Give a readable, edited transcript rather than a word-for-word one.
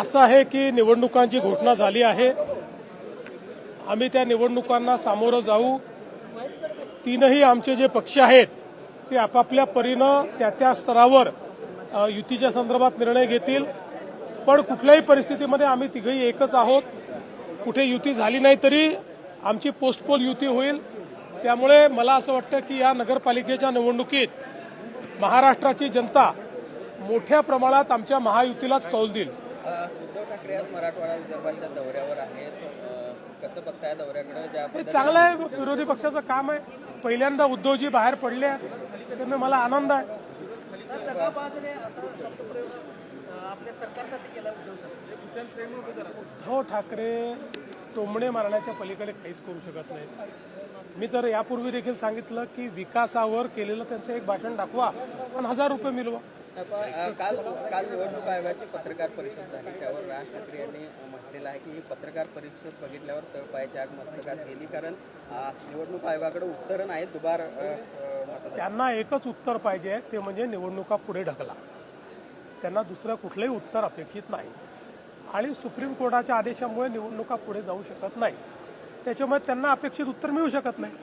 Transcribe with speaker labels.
Speaker 1: असं आहे की निवडणुकांची घोषणा झाली आहे. आम्ही त्या निवडणुकांना सामोरं जाऊ. तीनही आमचे जे पक्ष आहेत ते आपापल्या परीनं त्या स्तरावर युतीच्या संदर्भात निर्णय घेतील. पण कुठल्याही परिस्थितीमध्ये आम्ही तिघही एकच आहोत. कुठे युती झाली नाही तरी आमची पोस्टपोल युती होईल. त्यामुळे मला असं वाटतं की या नगरपालिकेच्या निवडणुकीत महाराष्ट्राची जनता मोठ्या प्रमाणात आमच्या महायुतीलाच कौल देईल.
Speaker 2: उद्धव ठाकरे आज मराठवाडा विदर्भाच्या दौऱ्यावर आहेत. कसं बघताय दौऱ्याकडे?
Speaker 1: हे चांगलं आहे. विरोधी पक्षाचं काम आहे. पहिल्यांदा उद्धवजी बाहेर पडले आहेत, त्यामुळे मला आनंद आहे. उद्धव ठाकरे टोमणे मारण्याच्या पलीकडे काहीच करू शकत नाही. मी तर यापूर्वी देखील सांगितलं की विकासावर केलेलं त्यांचं एक भाषण दाखवा आणि 1000 रुपये मिळवा.
Speaker 2: काल निवडणूक आयोगाची पत्रकार परिषद झाली. त्यावर राज ठाकरे यांनी म्हटलेलं आहे की ही पत्रकार परिषद बघितल्यावर तळपायाची आग मस्तकात गेली, कारण निवडणूक आयोगाकडे उत्तरं नाहीत. दुबार
Speaker 1: त्यांना एकच उत्तर पाहिजे, ते म्हणजे निवडणुका पुढे ढकला. त्यांना दुसरं कुठलंही उत्तर अपेक्षित नाही. आणि सुप्रीम कोर्टाच्या आदेशामुळे निवडणुका पुढे जाऊ शकत नाही. त्याच्यामुळे त्यांना अपेक्षित उत्तर मिळू शकत नाही.